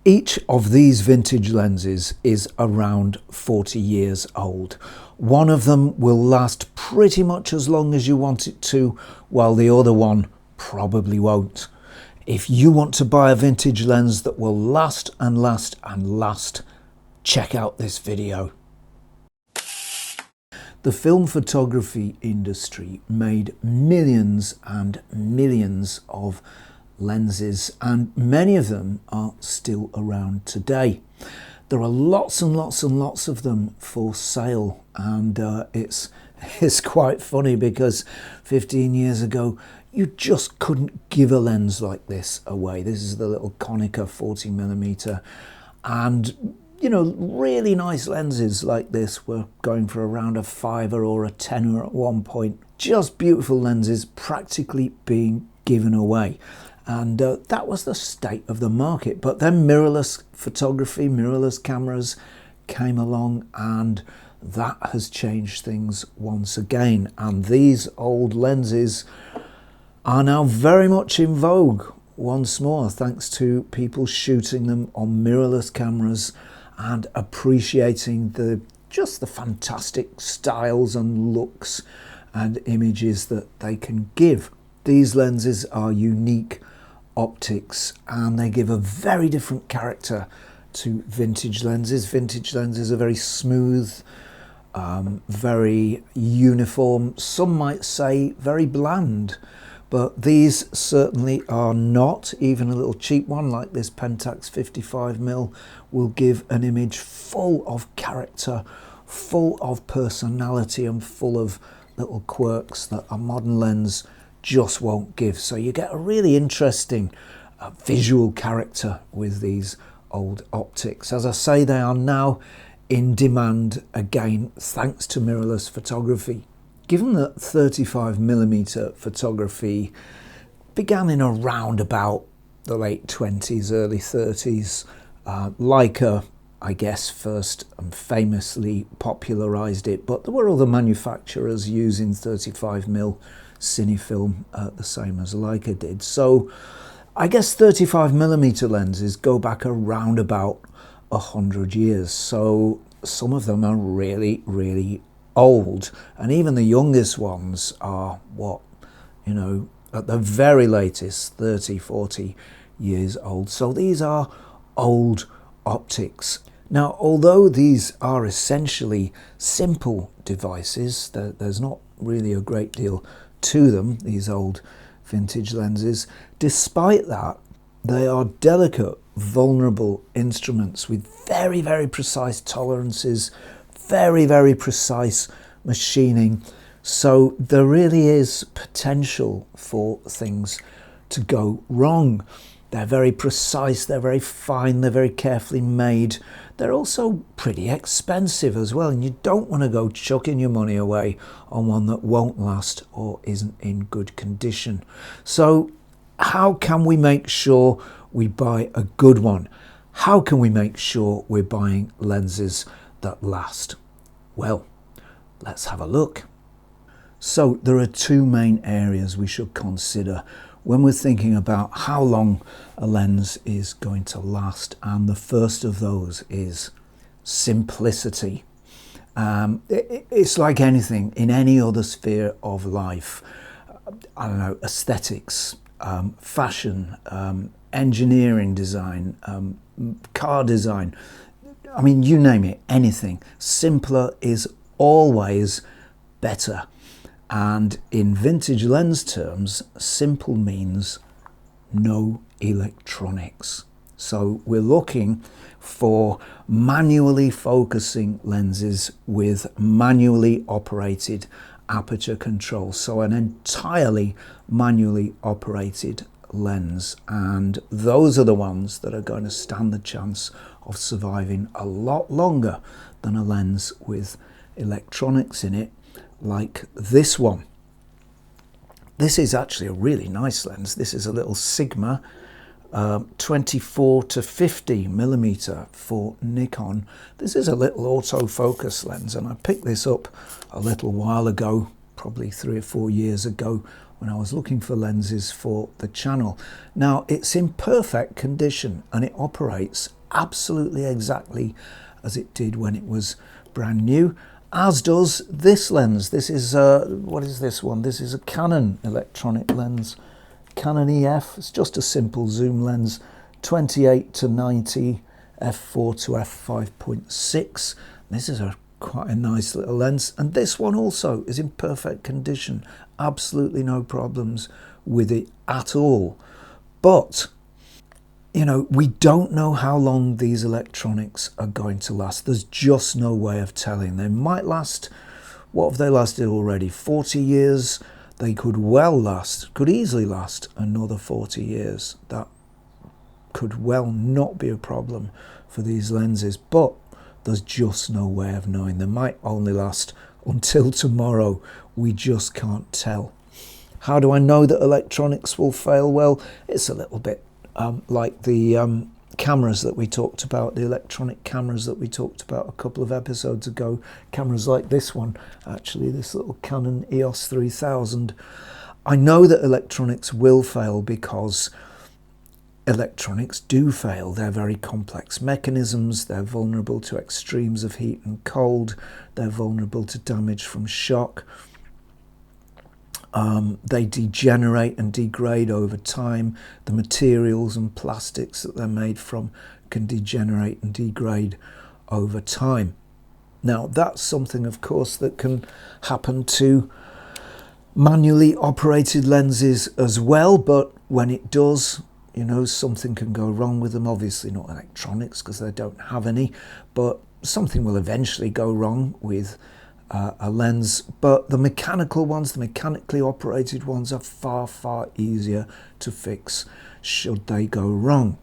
Each of these vintage lenses is around 40 years old. One of them will last pretty much as long as you want it to, while the other one probably won't. If you want to buy a vintage lens that will last and last and last, check out this video. The film photography industry made millions and millions of lenses, and many of them are still around today. There are lots and lots and lots of them for sale, and it's quite funny because 15 years ago you just couldn't give a lens like this away. This is the little Konica 40mm, and you know, really nice lenses like this were going for around a £5 or a £10 at one point. Just beautiful lenses practically being given away. And that was the state of the market. But then mirrorless photography, mirrorless cameras came along, and that has changed things once again. And these old lenses are now very much in vogue once more, thanks to people shooting them on mirrorless cameras and appreciating just the fantastic styles and looks and images that they can give. These lenses are unique optics, and they give a very different character to vintage lenses. Vintage lenses are very smooth, very uniform, some might say very bland, but these certainly are not. Even a little cheap one like this Pentax 55mm will give an image full of character, full of personality, and full of little quirks that a modern lens just won't give. So you get a really interesting visual character with these old optics. As I say, they are now in demand again thanks to mirrorless photography. Given that 35mm photography began in around about the late 20s, early 30s, Leica, I guess, first and famously popularised it, but there were other manufacturers using 35mm cinefilm the same as Leica did. So I guess 35mm lenses go back around about 100 years. So some of them are really, really old, and even the youngest ones are what, you know, at the very latest 30, 40 years old. So these are old optics. Now, although these are essentially simple devices, there's not really a great deal to them, these old vintage lenses. Despite that, they are delicate, vulnerable instruments with very, very precise tolerances, very, very precise machining. So there really is potential for things to go wrong. They're very precise, they're very fine, they're very carefully made. They're also pretty expensive as well, and you don't want to go chucking your money away on one that won't last or isn't in good condition. So how can we make sure we buy a good one? How can we make sure we're buying lenses that last? Well, let's have a look. So there are two main areas we should consider when we're thinking about how long a lens is going to last, and the first of those is simplicity. It's like anything in any other sphere of life. I don't know, aesthetics, fashion, engineering design, car design. I mean, you name it, anything. Simpler is always better. And in vintage lens terms, simple means no electronics. So we're looking for manually focusing lenses with manually operated aperture control. So an entirely manually operated lens. And those are the ones that are going to stand the chance of surviving a lot longer than a lens with electronics in it, like this one. This is actually a really nice lens. This is a little Sigma 24 to 50mm for Nikon. This is a little autofocus lens, and I picked this up a little while ago, probably 3 or 4 years ago, when I was looking for lenses for the channel. Now, it's in perfect condition and it operates absolutely exactly as it did when it was brand new, as does this lens. This is what is this one? This is a Canon electronic lens, Canon EF. It's just a simple zoom lens, 28 to 90 f4 to f5.6. This is quite a nice little lens, and this one also is in perfect condition. Absolutely no problems with it at all. But you know, we don't know how long these electronics are going to last. There's just no way of telling. They might last, what have they lasted already? 40 years. They could well last, could easily last another 40 years. That could well not be a problem for these lenses, but there's just no way of knowing. They might only last until tomorrow. We just can't tell. How do I know that electronics will fail? Well, it's a little bit like the cameras that we talked about, the electronic cameras that we talked about a couple of episodes ago. Cameras like this one, actually, this little Canon EOS 3000. I know that electronics will fail because electronics do fail. They're very complex mechanisms. They're vulnerable to extremes of heat and cold. They're vulnerable to damage from shock. They degenerate and degrade over time. The materials and plastics that they're made from can degenerate and degrade over time. Now, that's something, of course, that can happen to manually operated lenses as well, but when it does, you know, something can go wrong with them. Obviously not electronics, because they don't have any, but something will eventually go wrong with a lens. But the mechanical ones, the mechanically operated ones, are far, far easier to fix should they go wrong.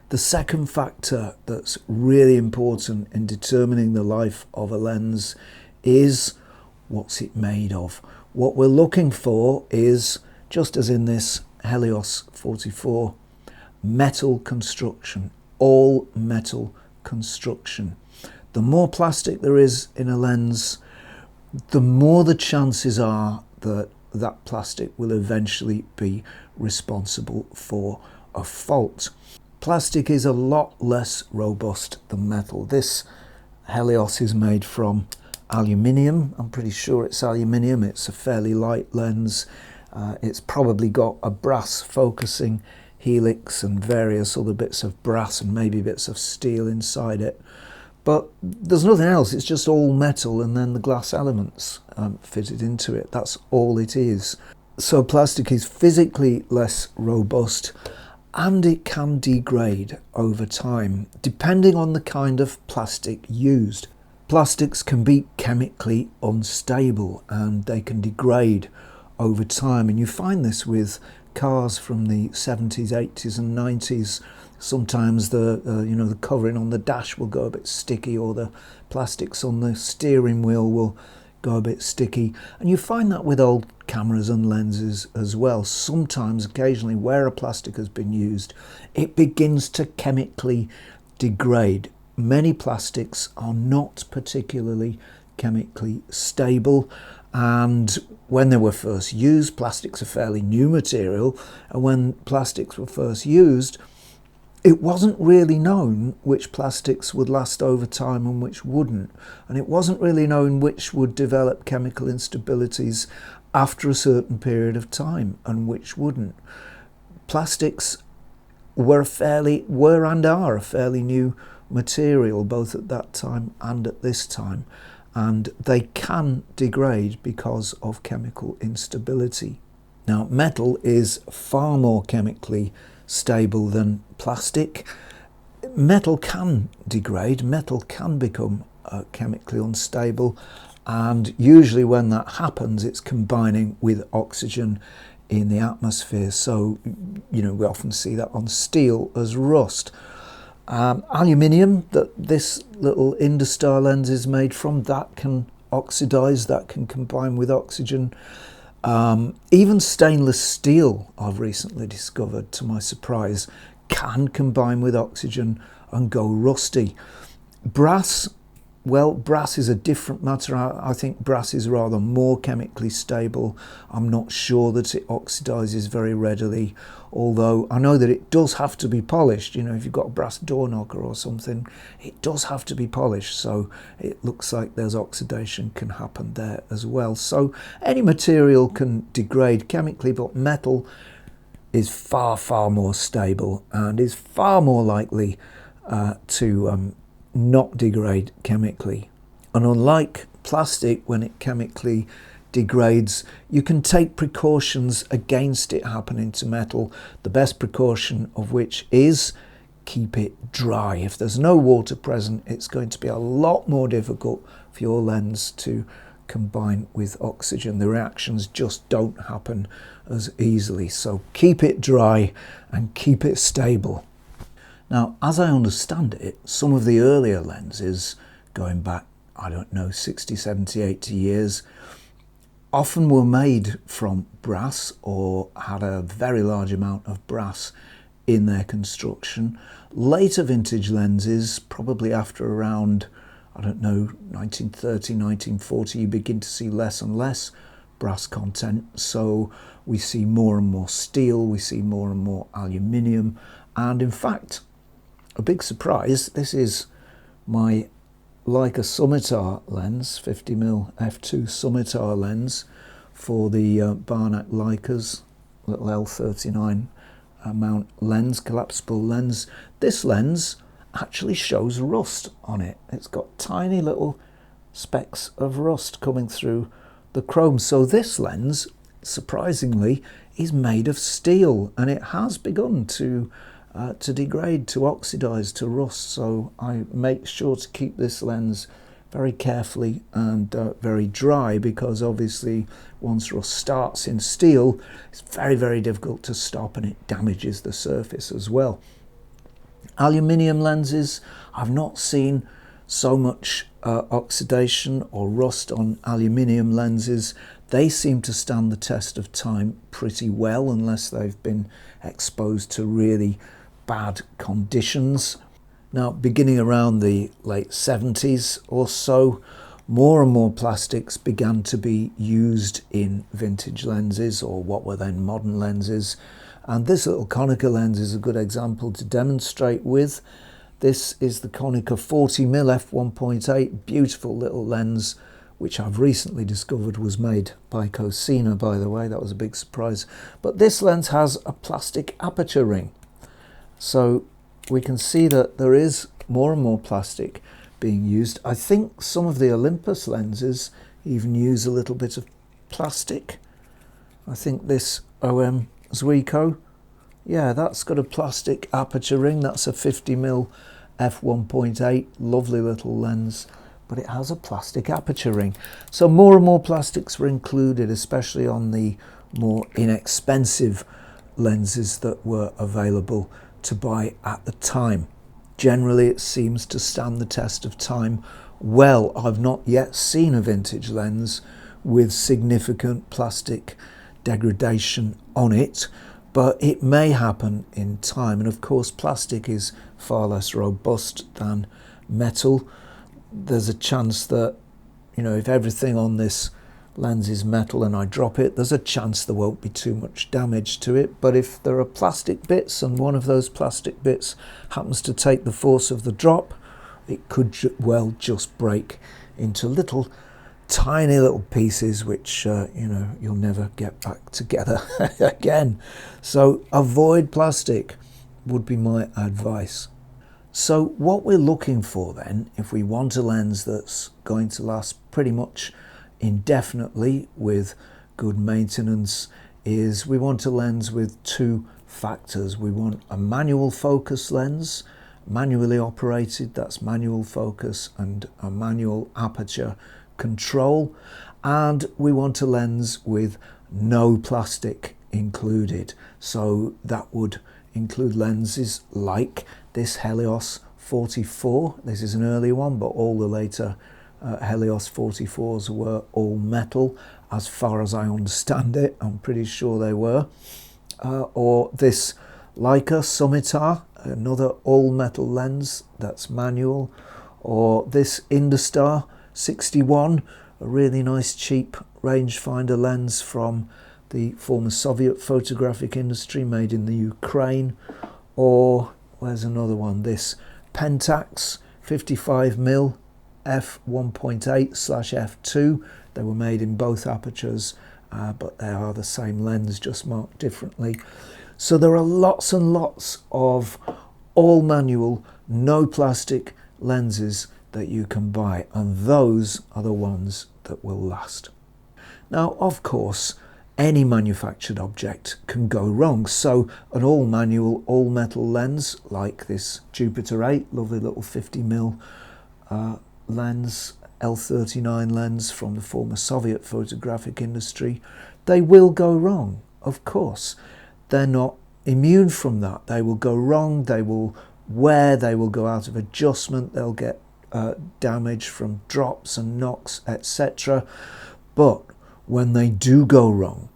The second factor that's really important in determining the life of a lens is what's it made of. What we're looking for is, just as in this Helios 44, metal construction, all metal construction. The more plastic there is in a lens, the more the chances are that that plastic will eventually be responsible for a fault. Plastic is a lot less robust than metal. This Helios is made from aluminium. I'm pretty sure it's aluminium. It's a fairly light lens. It's probably got a brass focusing helix and various other bits of brass and maybe bits of steel inside it. But there's nothing else. It's just all metal and then the glass elements fitted into it. That's all it is. So plastic is physically less robust, and it can degrade over time depending on the kind of plastic used. Plastics can be chemically unstable and they can degrade over time, and you find this with cars from the 70s, 80s and 90s. Sometimes the covering on the dash will go a bit sticky, or the plastics on the steering wheel will go a bit sticky, and you find that with old cameras and lenses as well. Sometimes, occasionally, where a plastic has been used, it begins to chemically degrade. Many plastics are not particularly chemically stable, and when they were first used, plastics are fairly new material, and when plastics were first used, it wasn't really known which plastics would last over time and which wouldn't. And it wasn't really known which would develop chemical instabilities after a certain period of time and which wouldn't. Plastics were and are a fairly new material, both at that time and at this time. And they can degrade because of chemical instability. Now, metal is far more chemically stable than plastic. Metal can degrade, metal can become chemically unstable, and usually when that happens, it's combining with oxygen in the atmosphere. So, we often see that on steel as rust. Aluminium that this little Industar lens is made from, that can oxidize, that can combine with oxygen. Even stainless steel, I've recently discovered, to my surprise, can combine with oxygen and go rusty. Brass Well, brass is a different matter. I think brass is rather more chemically stable. I'm not sure that it oxidizes very readily, although I know that it does have to be polished. You know, if you've got a brass door knocker or something, it does have to be polished. So it looks like there's oxidation can happen there as well. So any material can degrade chemically, but metal is far, far more stable and is far more likely to not degrade chemically. And unlike plastic, when it chemically degrades, you can take precautions against it happening to metal, the best precaution of which is keep it dry. If there's no water present, it's going to be a lot more difficult for your lens to combine with oxygen. The reactions just don't happen as easily. So keep it dry and keep it stable. Now, as I understand it, some of the earlier lenses, going back, I don't know, 60, 70, 80 years, often were made from brass or had a very large amount of brass in their construction. Later vintage lenses, probably after around, I don't know, 1930, 1940, you begin to see less and less brass content. So we see more and more steel, we see more and more aluminium, and in fact, a big surprise, this is my Leica Scimitar lens, 50mm f2 Scimitar lens for the Barnack Leicas, little L39 mount lens, collapsible lens. This lens actually shows rust on it. It's got tiny little specks of rust coming through the chrome. So this lens, surprisingly, is made of steel, and it has begun to degrade, to oxidize, to rust. So I make sure to keep this lens very carefully and very dry, because obviously once rust starts in steel, it's very, very difficult to stop, and it damages the surface as well. Aluminium lenses, I've not seen so much oxidation or rust on aluminium lenses. They seem to stand the test of time pretty well, unless they've been exposed to really bad conditions. Now, beginning around the late 70s or so, more and more plastics began to be used in vintage lenses, or what were then modern lenses. And this little Konica lens is a good example to demonstrate with. This is the Konica 40mm f1.8, beautiful little lens, which I've recently discovered was made by Cosina, by the way. That was a big surprise. But this lens has a plastic aperture ring. So we can see that there is more and more plastic being used. I think some of the Olympus lenses even use a little bit of plastic. I think this OM Zuiko, yeah, that's got a plastic aperture ring. That's a 50mm f1.8, lovely little lens, but it has a plastic aperture ring. So more and more plastics were included, especially on the more inexpensive lenses that were available to buy at the time. Generally, it seems to stand the test of time well. I've not yet seen a vintage lens with significant plastic degradation on it, but it may happen in time. And of course, plastic is far less robust than metal. There's a chance that, you know, if everything on this lens is metal and I drop it, there's a chance there won't be too much damage to it. But if there are plastic bits and one of those plastic bits happens to take the force of the drop, it could well just break into little tiny little pieces, which you know, you'll never get back together again. So avoid plastic would be my advice. So what we're looking for then, if we want a lens that's going to last pretty much indefinitely with good maintenance, is we want a lens with two factors. We want a manual focus lens, manually operated, that's manual focus and a manual aperture control, and we want a lens with no plastic included. So that would include lenses like this Helios 44. This is an early one, but all the later Helios 44s were all metal, as far as I understand it. I'm pretty sure they were. Or this Leica Scimitar, another all metal lens that's manual. or this Industar 61, a really nice cheap rangefinder lens from the former Soviet photographic industry, made in the Ukraine. Or where's another one, this Pentax 55mm f1.8/f2. They were made in both apertures, but they are the same lens, just marked differently. So there are lots and lots of all manual, no plastic lenses that you can buy, and those are the ones that will last. Now, of course, any manufactured object can go wrong. So an all manual, all metal lens like this Jupiter 8, lovely little 50mm lens, L39 lens from the former Soviet photographic industry, they will go wrong, of course. They're not immune from that. They will go wrong, they will wear, they will go out of adjustment, they'll get damage from drops and knocks, etc. But when they do go wrong,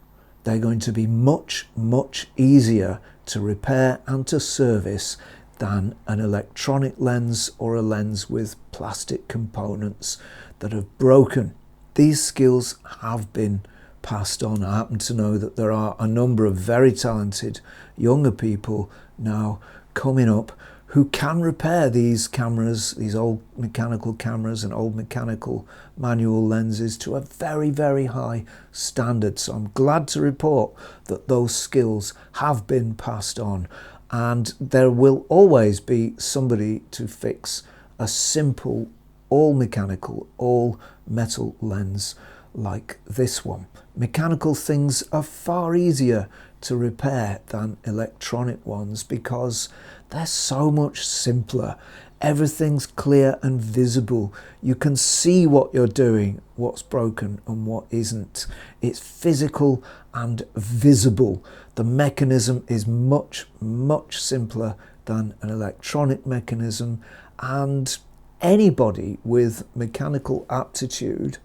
they're going to be much, much easier to repair and to service than an electronic lens or a lens with plastic components that have broken. These skills have been passed on. I happen to know that there are a number of very talented younger people now coming up who can repair these cameras, these old mechanical cameras and old mechanical manual lenses, to a very, very high standard. So I'm glad to report that those skills have been passed on, and there will always be somebody to fix a simple all mechanical, all metal lens like this one. Mechanical things are far easier to repair than electronic ones because they're so much simpler. Everything's clear and visible. You can see what you're doing, what's broken and what isn't. It's physical and visible. The mechanism is much, much simpler than an electronic mechanism, and anybody with mechanical aptitude,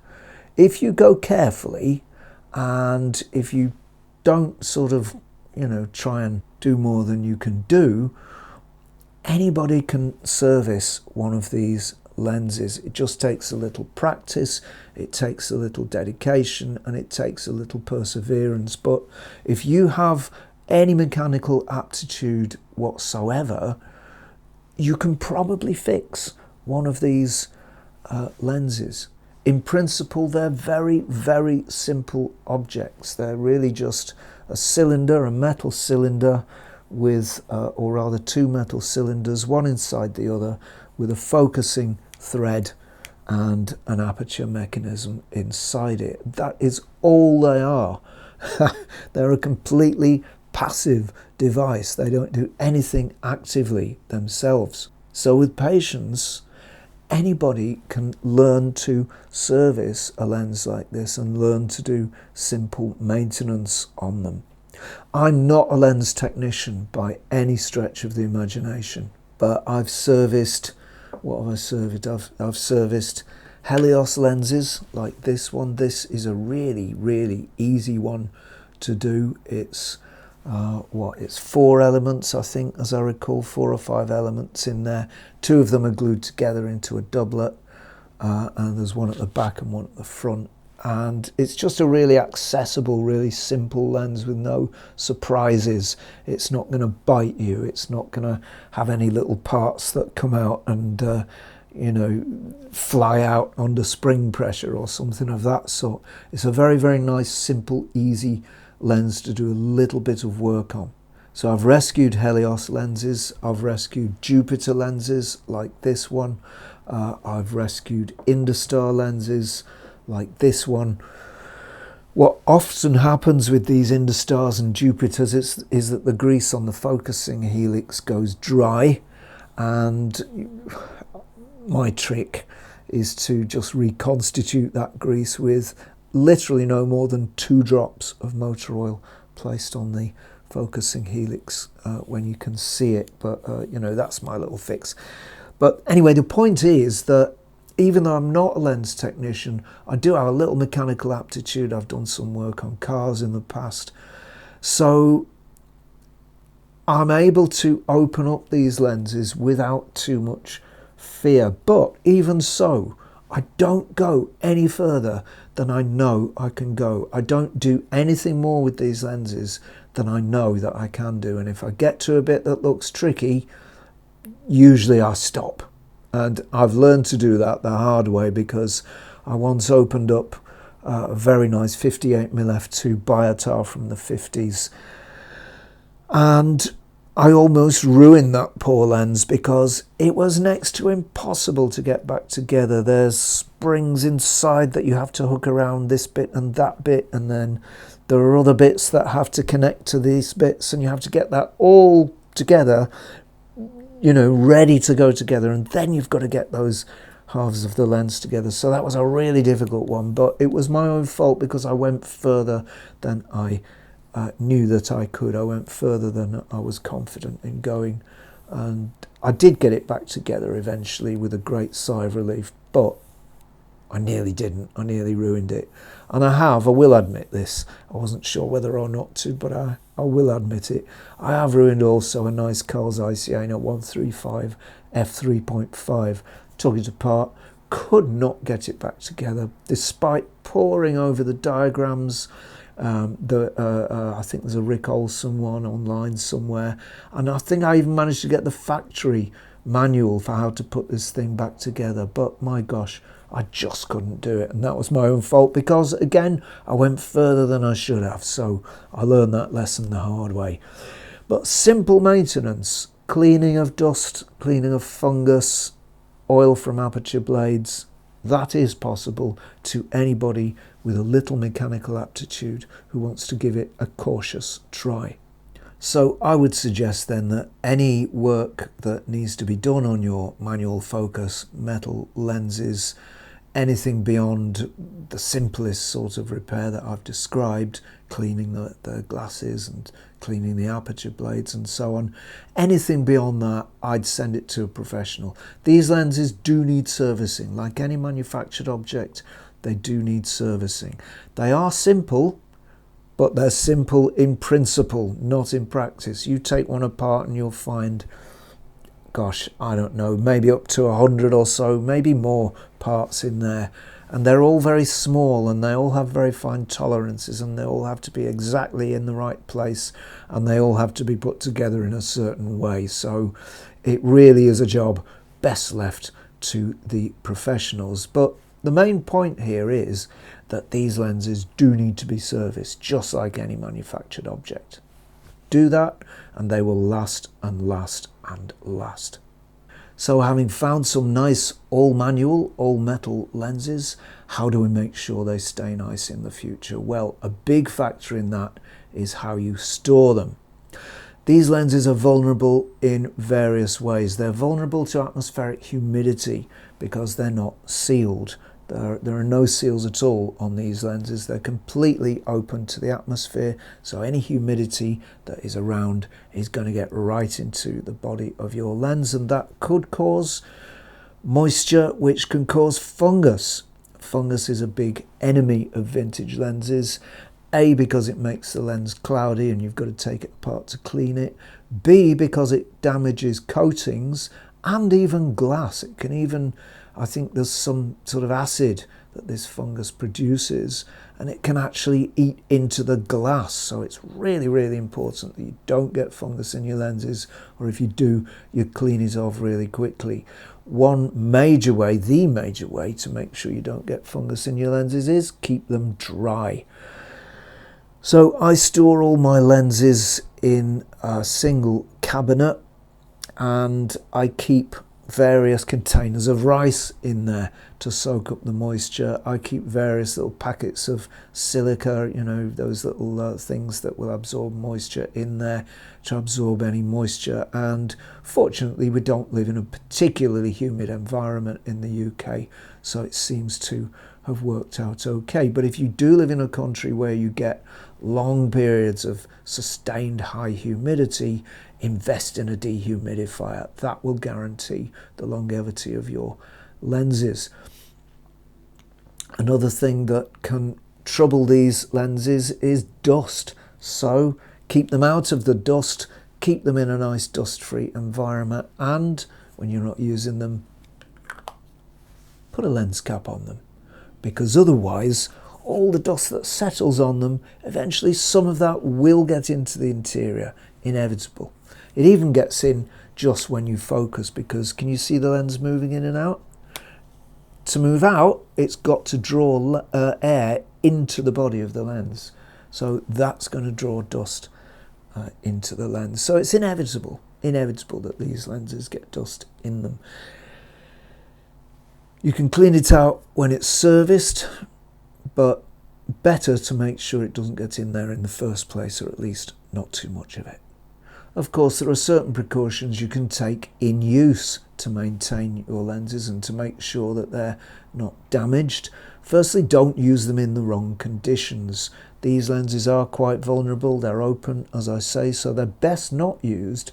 if you go carefully and if you don't sort of, try and do more than you can do, anybody can service one of these lenses. It just takes a little practice, it takes a little dedication, and it takes a little perseverance. But if you have any mechanical aptitude whatsoever, you can probably fix one of these lenses. In principle, they're very, very simple objects. They're really just a cylinder, a metal cylinder with, or rather two metal cylinders, one inside the other, with a focusing thread and an aperture mechanism inside it. That is all they are. They're a completely passive device. They don't do anything actively themselves. So with patience, anybody can learn to service a lens like this and learn to do simple maintenance on them. I'm not a lens technician by any stretch of the imagination, but I've serviced, what have I serviced? I've serviced Helios lenses like this one. This is a really, really easy one to do. It's it's 4 elements, I think, as I recall, 4 or 5 elements in there. 2 of them are glued together into a doublet, and there's one at the back and one at the front. And it's just a really accessible, really simple lens with no surprises. It's not going to bite you. It's not going to have any little parts that come out and fly out under spring pressure or something of that sort. It's a very, very nice, simple, easy lens to do a little bit of work on. So I've rescued Helios lenses, I've rescued Jupiter lenses like this one, I've rescued Industar lenses like this one. What often happens with these Industars and Jupiters is that the grease on the focusing helix goes dry, and my trick is to just reconstitute that grease with literally no more than 2 drops of motor oil placed on the focusing helix when you can see it. But that's my little fix. But anyway, the point is that even though I'm not a lens technician, I do have a little mechanical aptitude. I've done some work on cars in the past, so I'm able to open up these lenses without too much fear. But even so, I don't go any further than I know I can go. I don't do anything more with these lenses than I know that I can do. And if I get to a bit that looks tricky, usually I stop. And I've learned to do that the hard way, because I once opened up a very nice 58mm f2 Biotar from the 50s, and I almost ruined that poor lens because it was next to impossible to get back together. There's springs inside that you have to hook around this bit and that bit, and then there are other bits that have to connect to these bits, and you have to get that all together, you know, ready to go together, and then you've got to get those halves of the lens together. So that was a really difficult one, but it was my own fault because I went further than I knew that I could. I went further than I was confident in going, and I did get it back together eventually with a great sigh of relief, but I nearly didn't. I nearly ruined it. And I will admit this. I wasn't sure whether or not to, but I will admit it. I have ruined also a nice Carl's ICA 135 f3.5. Took it apart, could not get it back together despite poring over the diagrams. I think there's a Rick Olson one online somewhere, and I think I even managed to get the factory manual for how to put this thing back together, but my gosh, I just couldn't do it, and that was my own fault because, again, I went further than I should have. So I learned that lesson the hard way. But simple maintenance, cleaning of dust, cleaning of fungus, oil from aperture blades, that is possible to anybody with a little mechanical aptitude who wants to give it a cautious try. So I would suggest then that any work that needs to be done on your manual focus, metal lenses, anything beyond the simplest sort of repair that I've described, cleaning the glasses and cleaning the aperture blades and so on, anything beyond that, I'd send it to a professional. These lenses do need servicing. Like any manufactured object, they do need servicing. They are simple, but they're simple in principle, not in practice. You take one apart and you'll find, gosh, I don't know, maybe up to 100 or so, maybe more parts in there. And they're all very small, and they all have very fine tolerances, and they all have to be exactly in the right place, and they all have to be put together in a certain way. So it really is a job best left to the professionals. But the main point here is that these lenses do need to be serviced, just like any manufactured object. Do that and they will last and last and last. So having found some nice all manual, all metal lenses, how do we make sure they stay nice in the future? Well, a big factor in that is how you store them. These lenses are vulnerable in various ways. They're vulnerable to atmospheric humidity because they're not sealed. There are no seals at all on these lenses. They're completely open to the atmosphere, so any humidity that is around is going to get right into the body of your lens, and that could cause moisture, which can cause fungus. Fungus is a big enemy of vintage lenses. A, because it makes the lens cloudy and you've got to take it apart to clean it. B, because it damages coatings and even glass. It can even, I think there's some sort of acid that this fungus produces, and it can actually eat into the glass. So it's really, really important that you don't get fungus in your lenses, or if you do, you clean it off really quickly. One major way, the major way to make sure you don't get fungus in your lenses is keep them dry. So I store all my lenses in a single cabinet, and I keep various containers of rice in there to soak up the moisture. I keep various little packets of silica, you know, those little things that will absorb moisture in there to absorb any moisture. And fortunately, we don't live in a particularly humid environment in the UK, so it seems to have worked out okay. But if you do live in a country where you get long periods of sustained high humidity, invest in a dehumidifier. That will guarantee the longevity of your lenses. Another thing that can trouble these lenses is dust. So keep them out of the dust, keep them in a nice dust-free environment, and when you're not using them, put a lens cap on them, because otherwise all the dust that settles on them, eventually some of that will get into the interior, inevitable. It even gets in just when you focus, because can you see the lens moving in and out? To move out, it's got to draw air into the body of the lens. So that's going to draw dust into the lens. So it's inevitable that these lenses get dust in them. You can clean it out when it's serviced, but better to make sure it doesn't get in there in the first place, or at least not too much of it. Of course, there are certain precautions you can take in use to maintain your lenses and to make sure that they're not damaged. Firstly, don't use them in the wrong conditions. These lenses are quite vulnerable, they're open, as I say, so they're best not used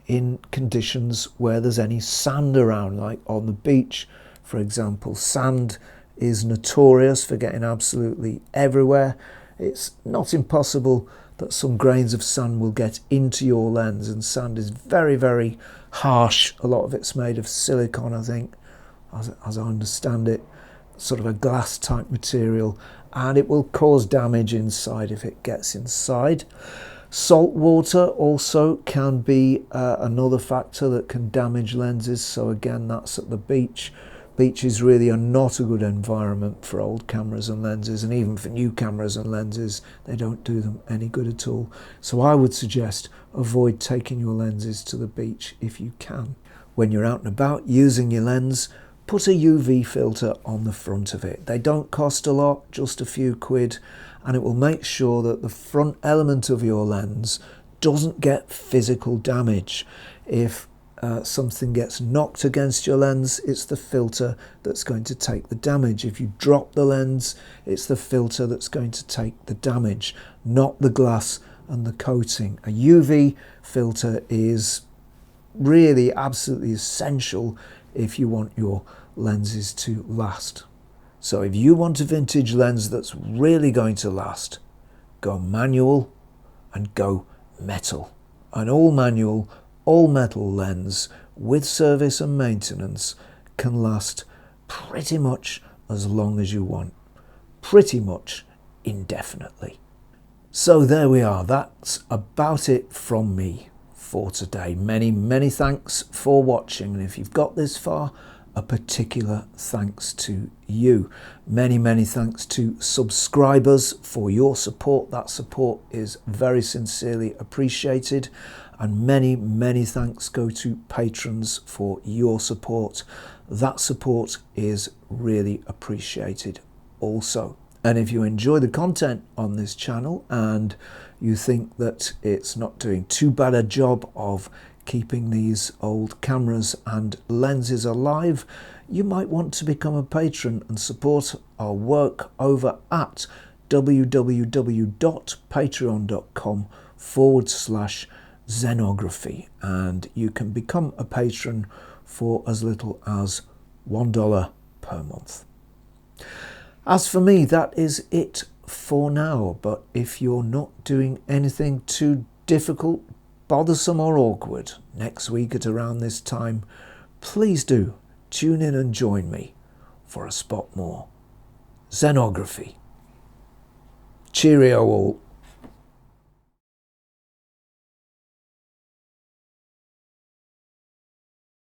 in conditions where there's any sand around, like on the beach, for example. Sand is notorious for getting absolutely everywhere. It's not impossible that some grains of sand will get into your lens, and sand is very, very harsh. A lot of it's made of silicone, I think, as I understand it, sort of a glass type material, and it will cause damage inside if it gets inside. Salt water also can be another factor that can damage lenses, so again, that's at the beach. Beaches really are not a good environment for old cameras and lenses, and even for new cameras and lenses, they don't do them any good at all. So I would suggest avoid taking your lenses to the beach if you can. When you're out and about using your lens, put a UV filter on the front of it. They don't cost a lot, just a few quid, and it will make sure that the front element of your lens doesn't get physical damage. If something gets knocked against your lens, it's the filter that's going to take the damage. If you drop the lens, it's the filter that's going to take the damage, not the glass and the coating. A UV filter is really absolutely essential if you want your lenses to last. So if you want a vintage lens that's really going to last, go manual and go metal. An all manual, all metal lens with service and maintenance can last pretty much as long as you want, pretty much indefinitely. So there we are, that's about it from me for today. Many thanks for watching, and if you've got this far, a particular thanks to you. Many thanks to subscribers for your support. That support is very sincerely appreciated, and many thanks go to patrons for your support. That support is really appreciated also. And if you enjoy the content on this channel and you think that it's not doing too bad a job of keeping these old cameras and lenses alive, you might want to become a patron and support our work over at www.patreon.com/Zenography, and you can become a patron for as little as $1 per month. As for me, that is it for now, but if you're not doing anything too difficult, bothersome or awkward next week at around this time, please do tune in and join me for a spot more Zenography. Cheerio all.